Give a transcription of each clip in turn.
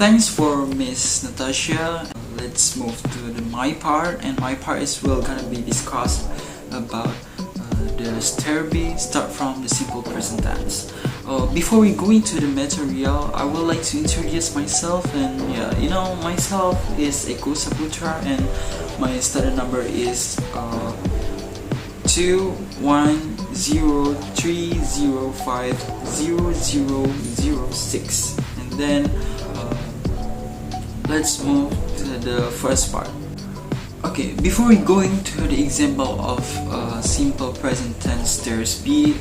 thanks for Miss Natasha. Let's move to my part, and my part is will gonna be discussed about the STAIR-B, start from the simple present tense. Before we go into the material, I would like to introduce myself, and myself is Eko Saputra, and my study number is 21030500006. And then let's move to the first part. Okay, before we go into the example of simple present tense STAIR-B,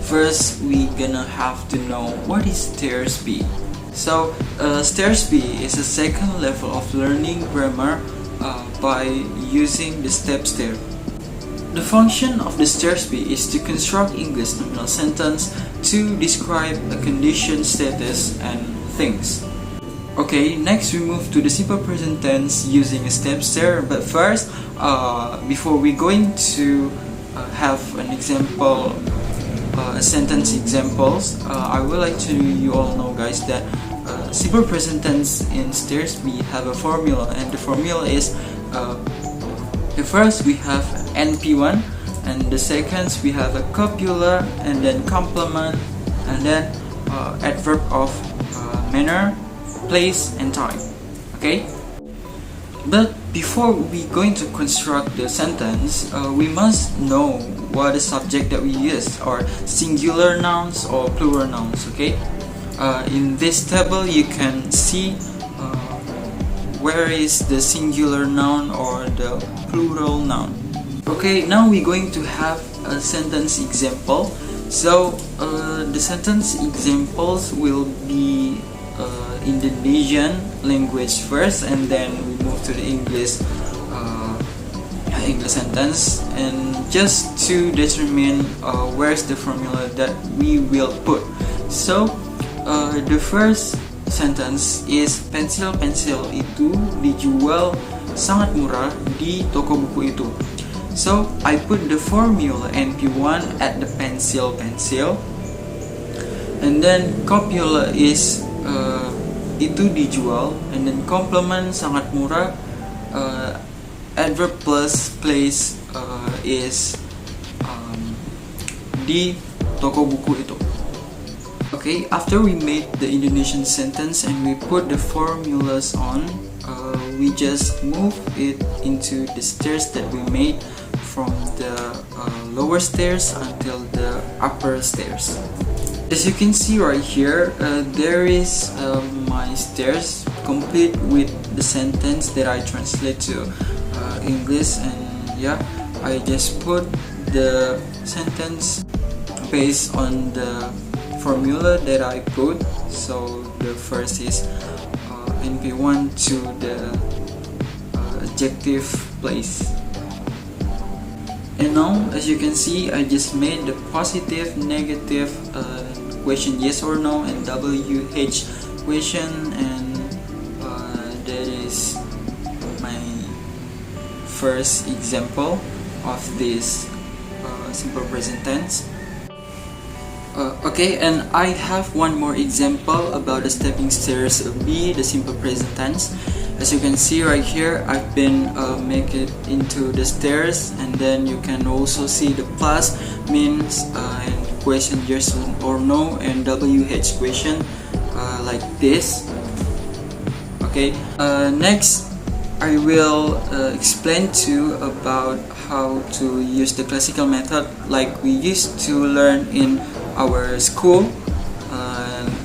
first we gonna have to know what is STAIR-B. So STAIR-B is a second level of learning grammar by using the step STAIR. The function of the STAIR-B is to construct English nominal sentence to describe a condition, status, and things. Okay, next we move to the simple present tense using a step STAIR. But first, before we going to have an example, sentence examples, I would like to you all know, guys, that simple present tense in STAIR-B have a formula, and the formula is the first we have NP1, and the second we have a copula, and then complement, and then adverb of manner, place, and time. Okay, but before we going to construct the sentence, we must know what the subject that we use, or singular nouns or plural nouns. Okay, in this table you can see where is the singular noun or the plural noun. Okay, now we're going to have a sentence example. So the sentence examples will be Indonesian language first, and then we move to the English sentence, and just to determine where's the formula that we will put. So the first sentence is pensil-pensil itu dijual sangat murah di toko buku itu. So I put the formula NP1 at the pensil-pensil, and then copula is itu dijual, and then complement sangat murah, adverb plus place is di toko buku itu. Okay, after we made the Indonesian sentence and we put the formulas on, we just move it into the stairs that we made from the lower stairs until the upper stairs. As you can see right here, there is my stairs complete with the sentence that I translate to English, and yeah, I just put the sentence based on the formula that I put. So the first is NP1 to the adjective place. And now, as you can see, I just made the positive, negative question yes or no, and WH question, and that is my first example of this simple present tense. Okay, and I have one more example about the stepping stairs B, the simple present tense. As you can see right here, I've been make it into the stairs, and then you can also see the plus means and question yes or no, and WH question like this. Okay, next I will explain to you about how to use the classical method like we used to learn in our school.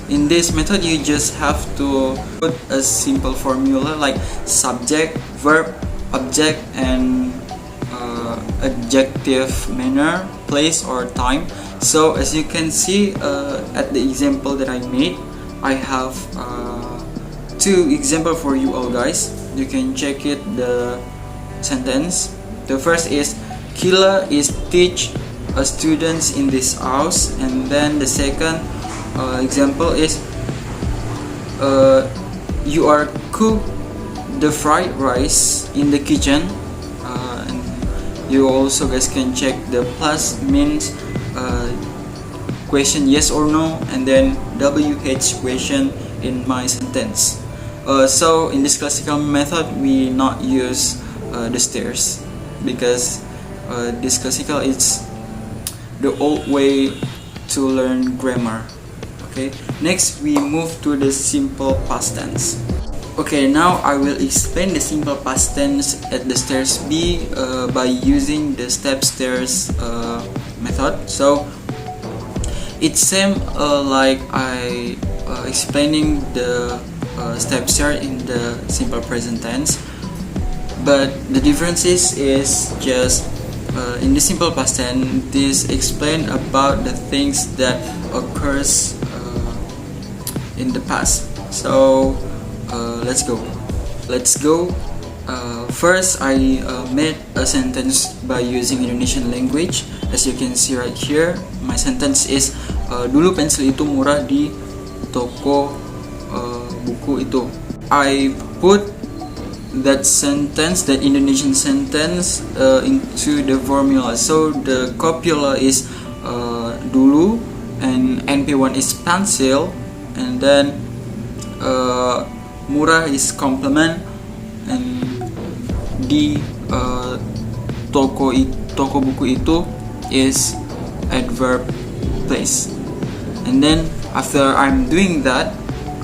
In this method, you just have to put a simple formula like subject, verb, object, and adjective, manner, place, or time. So as you can see at the example that I made, I have two examples for you all, guys. You can check it, the sentence. The first is Kila is teach students in this house, and then the second example is you are cook the fried rice in the kitchen, and you also guys can check the plus means question yes or no, and then WH question in my sentence. So in this classical method we not use the stairs, because this classical is the old way to learn grammar. Okay, next we move to the simple past tense. Okay, now I will explain the simple past tense at the stairs B by using the step stairs method. So it's same like I explaining the step stairs in the simple present tense, but the difference is just in the simple past tense this explain about the things that occurs in the past. So let's go. First I made a sentence by using Indonesian language. As you can see right here, my sentence is dulu pensil itu murah di toko buku itu. I put that sentence, that Indonesian sentence into the formula. So the copula is dulu and NP1 is pencil, and then murah is complement, and di toko buku itu is adverb place. And then after I'm doing that,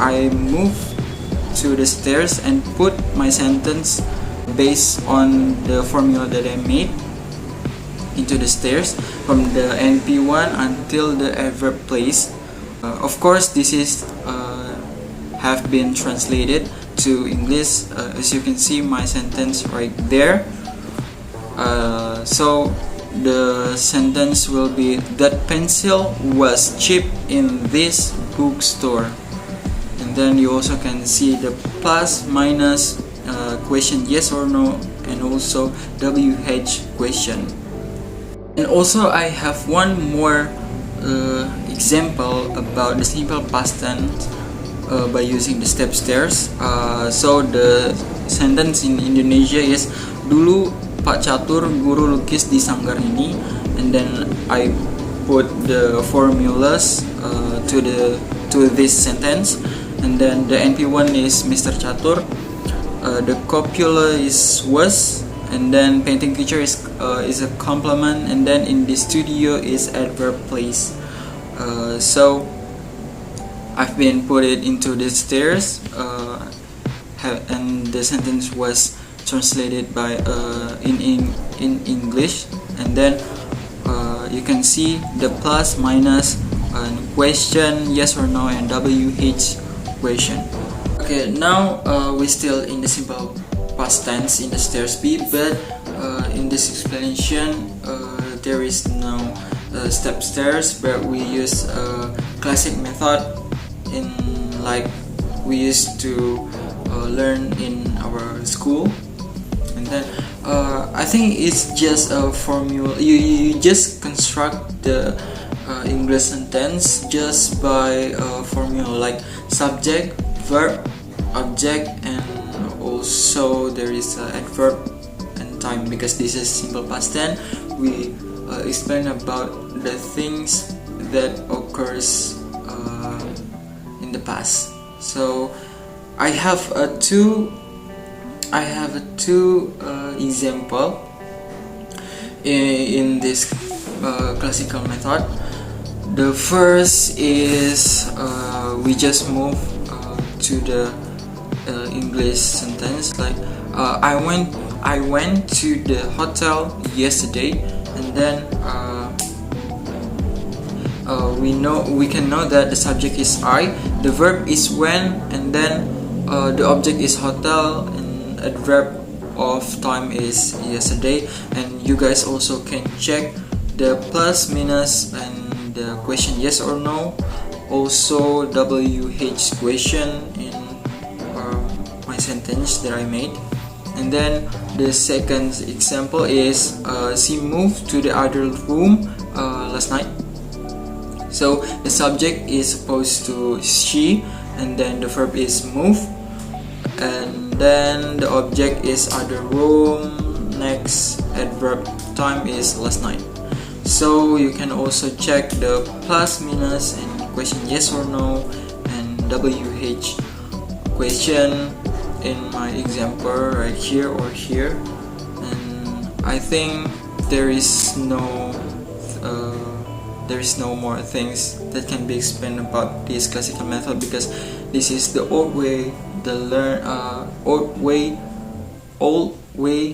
I move to the stairs and put my sentence based on the formula that I made into the stairs from the NP1 until the adverb place. Of course, this is have been translated to English. As you can see, my sentence right there. So the sentence will be that pencil was cheap in this bookstore. And then you also can see the plus minus question yes or no, and also WH question. And also I have one more example about the simple past tense by using the step stairs. So the sentence in Indonesia is dulu Pak Catur guru lukis di sanggar ini, and then I put the formulas to this sentence, and then the NP1 is Mr. Catur, the copula is was, and then painting teacher is a complement, and then in the studio is adverb place. So I've been put it into the stairs, and the sentence was translated by in English, and then you can see the plus minus question yes or no and WH question. Okay, now we're still in the simple past tense in the stairs B, but in this explanation there is no step stairs, but we use classic method in like we used to learn in our school. And then I think it's just a formula. You just construct the English sentence just by formula like subject, verb, object, and also there is adverb and time, because this is simple past tense. We explain about the things that occurs in the past. So I have two example in this classical method. The first is we just move to the English sentence like I went to the hotel yesterday, and then we can know that the subject is I, the verb is when, and then the object is hotel, and adverb of time is yesterday. And you guys also can check the plus minus and the question yes or no, also WH question in my sentence that I made. And then the second example is she moved to the other room last night. So the subject is supposed to she, and then the verb is move, and then the object is other room, next adverb time is last night. So you can also check the plus minus and question yes or no and WH question in my example right here or here, and I think there is no more things that can be explained about this classical method, because this is the old way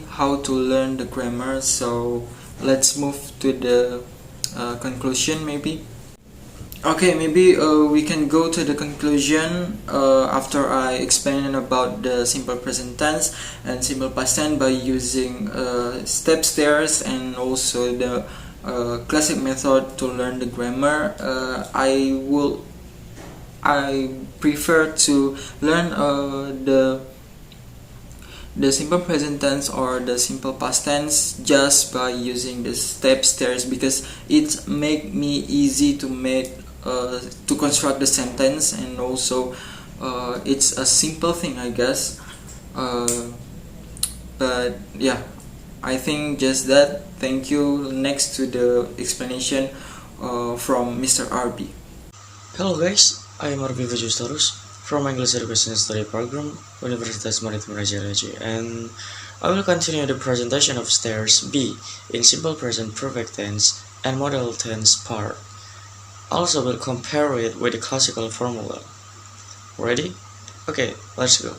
how to learn the grammar. So let's move to the conclusion maybe. Okay, maybe we can go to the conclusion after I explain about the simple present tense and simple past tense by using step stairs and also the classic method to learn the grammar. I prefer to learn the simple present tense or the simple past tense just by using the step stairs, because it make me easy to construct the sentence, and also it's a simple thing, I guess. But yeah, I think just that. Thank you. Next to the explanation from Mr. RB. Hello guys, I am Arbi Vajustarus from English Education Study Program, Universitas Maritim Raja Raja, and I will continue the presentation of stairs B in simple present perfect tense and model tense part. Also will compare it with the classical formula. Ready? Okay, let's go.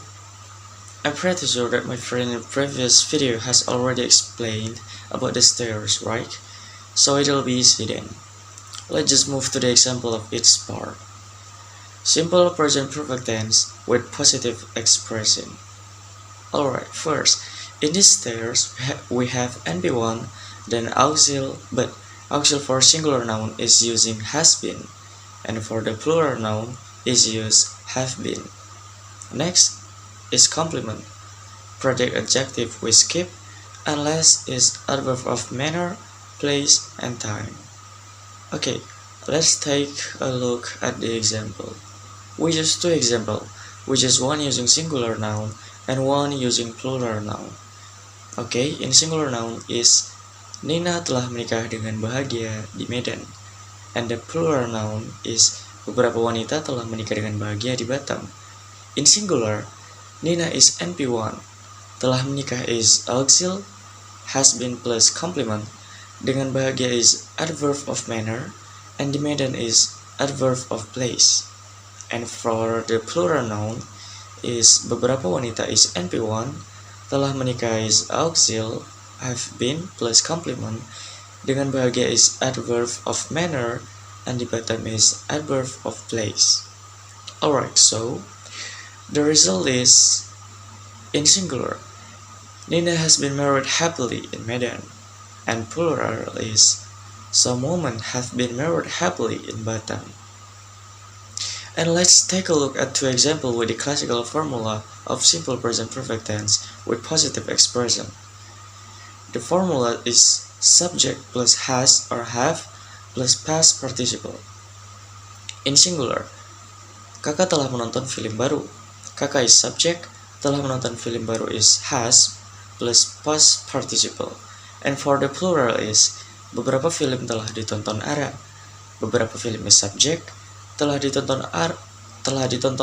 I'm pretty sure that my friend in the previous video has already explained about the stairs, right? So it'll be easy then. Let's just move to the example of each part. Simple present perfect tense with positive expression. Alright, first, in these stairs we have NP1, then auxil, but auxil for singular noun is using has been, and for the plural noun is used have been. Next is complement. Predicate adjective we skip, unless is adverb of manner, place, and time. Okay, let's take a look at the example. We use two examples, which is one using singular noun and one using plural noun. Okay, in singular noun is Nina telah menikah dengan bahagia di Medan, and the plural noun is beberapa wanita telah menikah dengan bahagia di Batam. In singular, Nina is NP1, telah menikah is auxil, has been plus complement, dengan bahagia is adverb of manner, and di Medan is adverb of place. And for the plural noun is beberapa wanita is NP1, telah menikah is auxil, have been plus complement, dengan bahagia is adverb of manner, and di Batam is adverb of place. Alright, so the result is in singular, Nina has been married happily in Medan, and plural is some women have been married happily in Batam. And let's take a look at two examples with the classical formula of simple present perfect tense with positive expression. The formula is subject plus has or have plus past participle. In singular, kakak telah menonton film baru. Kakak is subject, telah menonton film baru is has plus past participle. And for the plural is beberapa film telah ditonton Ara. Beberapa film is subject, telah ditonton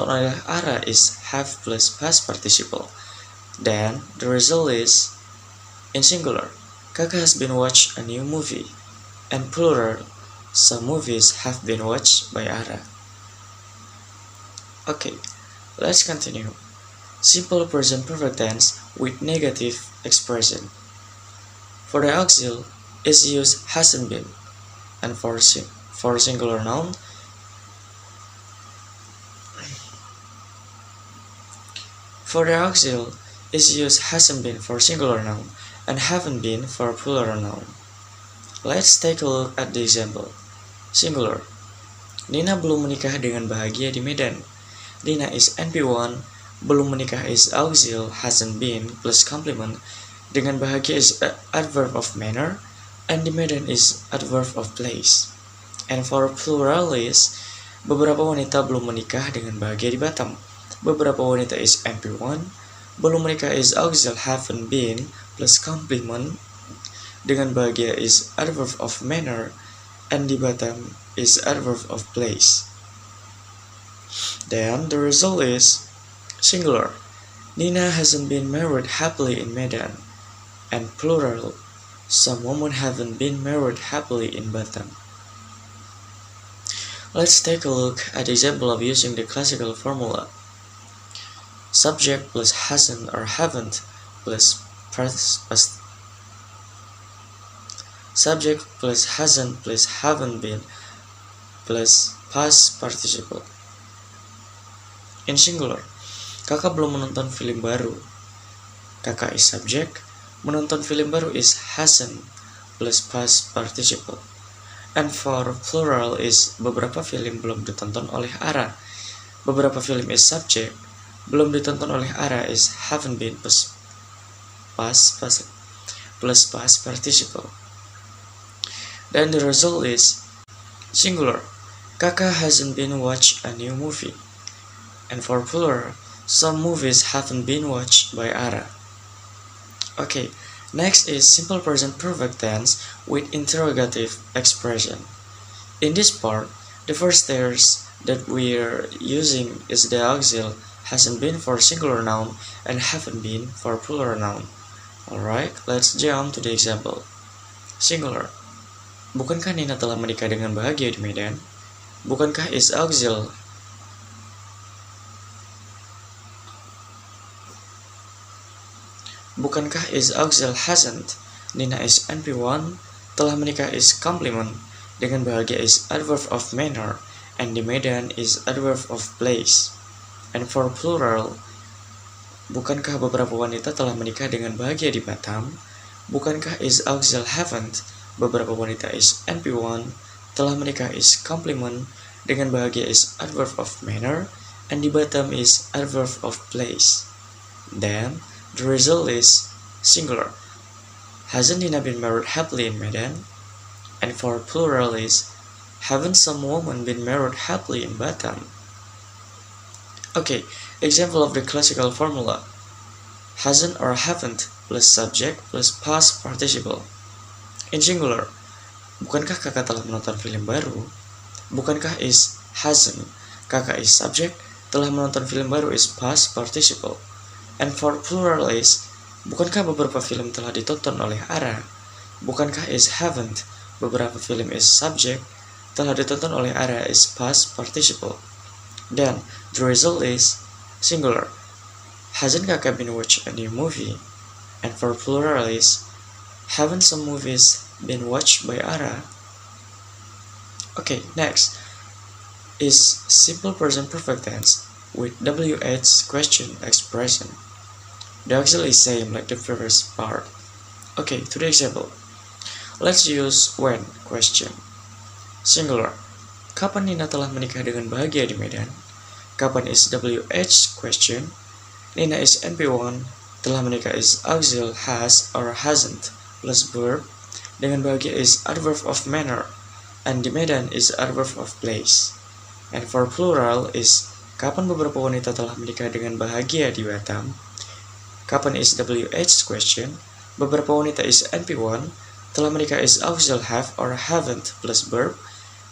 oleh Ara is have plus past participle. Then the result is in singular, kakak has been watched a new movie, and plural, some movies have been watched by Ara. Okay, let's continue. Simple present perfect tense with negative expression. For the auxil is used hasn't been, and for singular noun for the auxil is used hasn't been for singular noun and haven't been for plural noun. Let's take a look at the example. Singular. Nina belum menikah dengan bahagia di Medan. Nina is NP1, belum menikah is auxil hasn't been plus complement, dengan bahagia is adverb of manner, and di Medan is adverb of place. And for plural is beberapa wanita belum menikah dengan bahagia di Batam. Beberapa wanita is NP1, belum menikah is auxil haven't been plus complement, dengan bahagia is adverb of manner, and di Batam is adverb of place. Then the result is Singular. Nina hasn't been married happily in Medan. And plural. Some women haven't been married happily in Batam. Let's take a look at the example of using the classical formula. Subject plus hasn't or haven't plus past. Subject plus hasn't plus haven't been plus past participle. In singular, kakak belum menonton film baru. Kakak is subject, menonton film baru is hasn't plus past participle. And for plural is beberapa film belum ditonton oleh Ara. Beberapa film is subject, belum ditonton oleh Ara is haven't been plus past participle. Then the result is singular. Kakak hasn't been watched a new movie. And for plural, some movies haven't been watched by Ara. Okay, next is simple present perfect tense with interrogative expression. In this part, the first tense that we're using is the auxiliary hasn't been for singular noun and haven't been for plural noun. Alright, let's jump to the example. Singular. Bukankah Nina telah menikah dengan bahagia di Medan? Bukankah is auxiliary. Bukankah is auxiliary hasn't. Nina is NP1. Telah menikah is complement. Dengan bahagia is adverb of manner. And di Medan is adverb of place. And for plural, bukankah beberapa wanita telah menikah dengan bahagia di Batam? Bukankah is auxiliary haven't. Beberapa wanita is NP1. Telah menikah is complement. Dengan bahagia is adverb of manner. And di Batam is adverb of place. Then the result is singular. Hasn't Nina been married happily in Medan? And for plural is haven't some women been married happily in Batam? Okay, example of the classical formula. Hasn't or haven't plus subject plus past participle. In singular, bukankah kakak telah menonton film baru? Bukankah is hasn't. Kakak is subject, telah menonton film baru is past participle. And for plural is, bukankah beberapa film telah ditonton oleh Ara? Bukankah is haven't. Beberapa film is subject, telah ditonton oleh Ara is past participle. Then, the result is singular. Hasn't kakak been watched a new movie? And for plural is, haven't some movies been watched by Ara? Okay, next is simple present perfect tense with WH question expression. The auxiliary is same like the previous part. Okay, to the example. Let's use when question. Singular. Kapan Nina telah menikah dengan bahagia di Medan? Kapan is WH question. Nina is NP1. Telah menikah is auxiliary has or hasn't plus verb. Dengan bahagia is adverb of manner. And di Medan is adverb of place. And for plural is kapan beberapa wanita telah menikah dengan bahagia di Batam? Kapan is WH question. Beberapa wanita is NP1. Telah menikah is auxiliary have or haven't plus verb.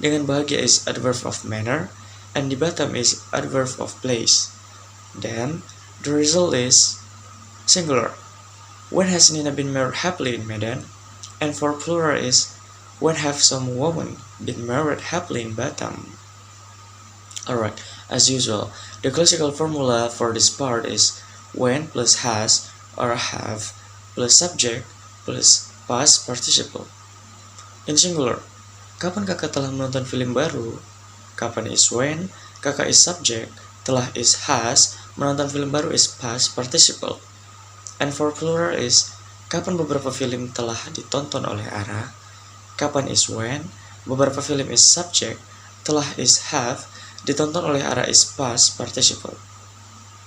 Dengan bahagia is adverb of manner. And di Batam is adverb of place. Then the result is singular. When has Nina been married happily in Medan? And for plural is when have some women been married happily in Batam? Alright, as usual, the classical formula for this part is when plus has or have plus subject plus past participle. In singular, kapan kakak telah menonton film baru? Kapan is when, kakak is subject, telah is has, menonton film baru is past participle. And for plural is kapan beberapa film telah ditonton oleh Ara? Kapan is when, beberapa film is subject, telah is have, ditonton oleh Ara is past participle.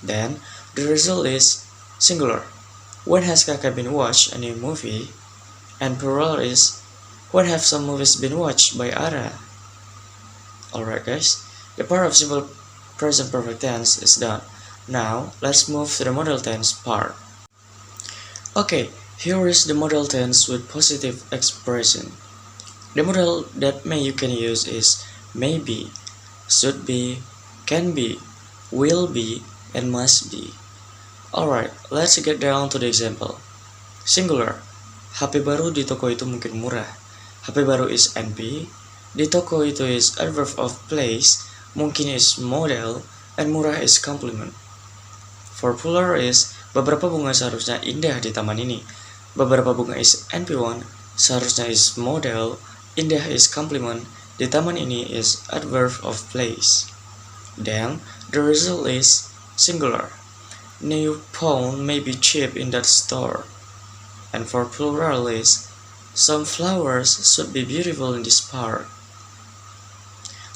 Then the result is singular. When has kakak been watched a new movie? And plural is when have some movies been watched by Ara? Alright guys, the part of simple present perfect tense is done. Now let's move to the model tense part. Okay, here is the model tense with positive expression. The model that you can use is may be, should be, can be, will be, and must be. Alright, let's get down to the example. Singular. HP baru di toko itu mungkin murah. HP baru is NP. Di toko itu is adverb of place, mungkin is model, and murah is complement. For plural is beberapa bunga seharusnya indah di taman ini. Beberapa bunga is NP1, seharusnya is model, indah is complement, di taman ini is adverb of place. Then the result is singular. New phone may be cheap in that store. And for plural is some flowers should be beautiful in this park.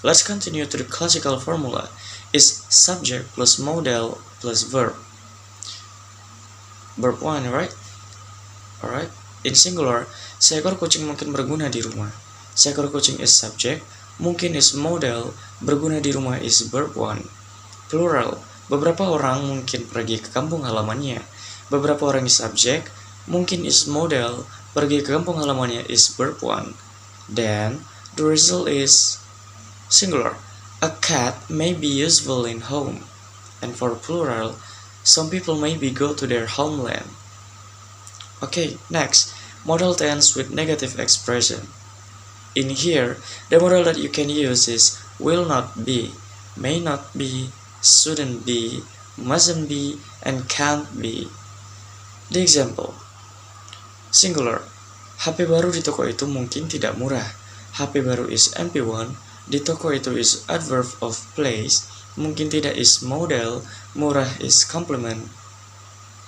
Let's continue to the classical formula. Is subject plus model plus verb. Verb 1, right? Alright. In singular, seekor kucing mungkin berguna di rumah. Seekor kucing is subject, mungkin is model, berguna di rumah is verb 1. Plural, beberapa orang mungkin pergi ke kampung halamannya. Beberapa orang is subject, mungkin is model, pergi ke kampung halamannya is verb 1. Then, the result is singular. A cat may be useful in home. And for plural, some people maybe go to their homeland. Okay, next, modal tense with negative expression. In here, the modal that you can use is will not be, may not be, shouldn't be, mustn't be, and can't be. The example. Singular. HP baru di toko itu mungkin tidak murah. HP baru is MP1, di toko itu is adverb of place, mungkin tidak is model, murah is complement.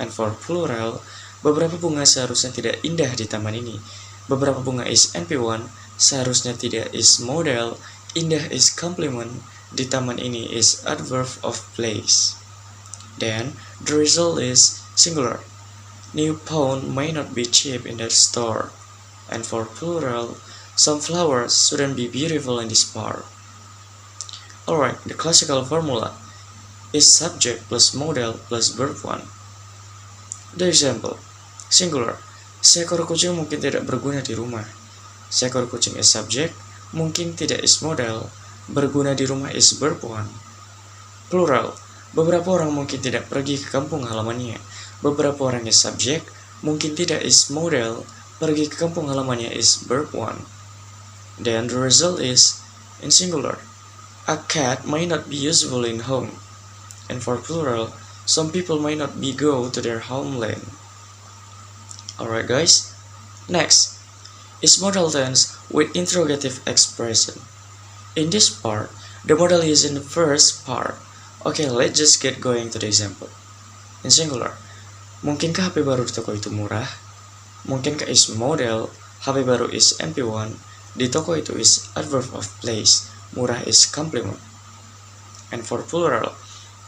And for plural, beberapa bunga seharusnya tidak indah di taman ini. Beberapa bunga is NP1, seharusnya tidak is model, indah is complement, di taman ini is adverb of place. Then, the result is singular. New phone may not be cheap in that store. And for plural, some flowers shouldn't be beautiful in this park. Alright, the classical formula is subject plus model plus verb 1. The example. Singular. Seekor kucing mungkin tidak berguna di rumah. Seekor kucing is subject, mungkin tidak is model, berguna di rumah is verb 1. Plural. Beberapa orang mungkin tidak pergi ke kampung halamannya. Beberapa orang is subject, mungkin tidak is model, pergi ke kampung halamannya is verb 1. Then the result is in singular. A cat may not be useful in home. And for plural, some people may not be go to their homeland. Alright guys, next is modal tense with interrogative expression. In this part, the modal is in the first part. Okay, let's just get going to the example. In singular, mungkinkah HP baru di toko itu murah? Mungkinkah is model, HP baru is MP1, di toko itu is adverb of place, murah is complement. And for plural,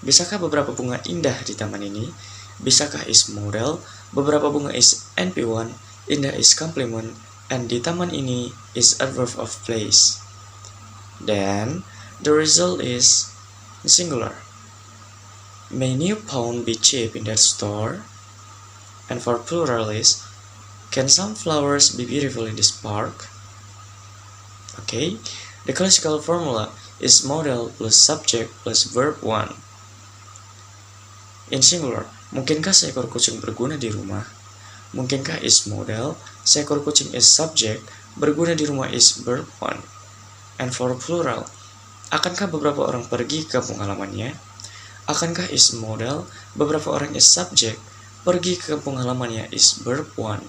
bisakah beberapa bunga indah di taman ini? Bisakah is model, beberapa bunga is NP1, indah is complement, and di taman ini is adverb of place. Then, the result is singular. May new phone be cheap in that store? And for plural is, can some flowers be beautiful in this park? Okay, the classical formula is modal plus subject plus verb 1. In singular, mungkinkah seekor kucing berguna di rumah? Mungkinkah is modal, seekor kucing is subject, berguna di rumah is verb 1. And for plural, akankah beberapa orang pergi ke kampung halamannya? Akankah is modal, beberapa orang is subject, pergi ke kampung halamannya is verb 1.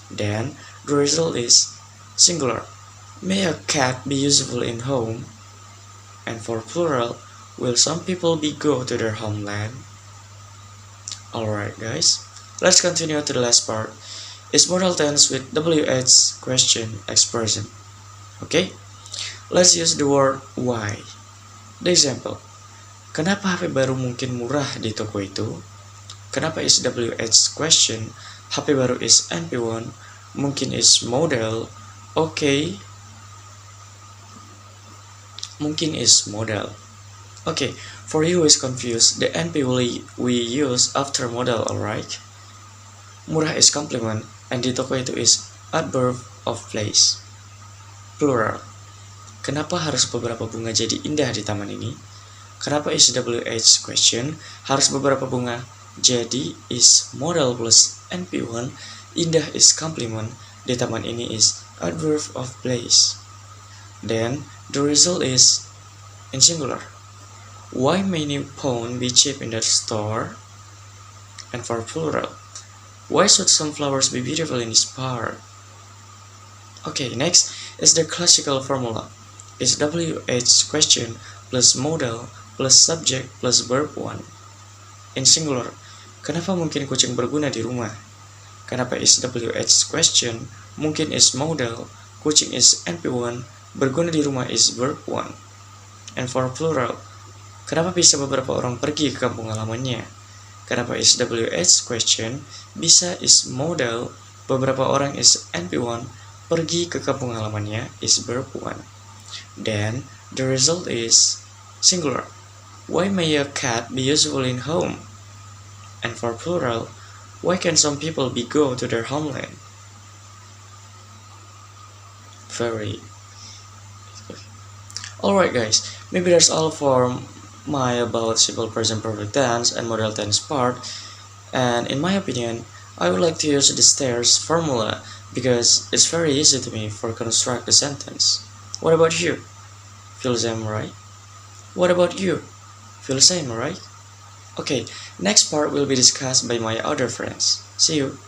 Then, the result is singular. May a cat be useful in home? And for plural, will some people be go to their homeland? Alright guys, let's continue to the last part. Is modal tense with WH question expression. Okay, let's use the word why. The example. Kenapa HP baru mungkin murah di toko itu? Kenapa is WH question, HP baru is NP1, mungkin is model, okay, mungkin is model. Okay, for you who is confused, the NP we use after model, alright? Murah is complement, and di toko itu is adverb of place. Plural. Kenapa harus beberapa bunga jadi indah di taman ini? Kenapa is WH question? Harus beberapa bunga. Jadi is modal plus NP1. Indah is complement. Di taman ini is adverb of place. Then the result is in singular. Why may new phone be cheap in that store? And for plural, why should some flowers be beautiful in this park? Okay, next is the classical formula. Is WH question plus modal plus subject plus verb 1. In singular, kenapa mungkin kucing berguna di rumah? Kenapa is WH question, mungkin is modal, kucing is NP1, berguna di rumah is verb 1. And for plural, kenapa bisa beberapa orang pergi ke kampung halamannya? Kenapa is WH question, bisa is modal, beberapa orang is NP1, pergi ke kampung halamannya is verb 1. Then the result is singular. Why may a cat be useful in home? And for plural, why can some people be go to their homeland? Very. Alright guys, maybe that's all for my about simple present perfect tense and model tense part. And in my opinion, I would like to use the stairs formula because it's very easy to me for construct a sentence. What about you? Feel the same, right? What about you? Feel the same, right? Okay, next part will be discussed by my other friends. See you.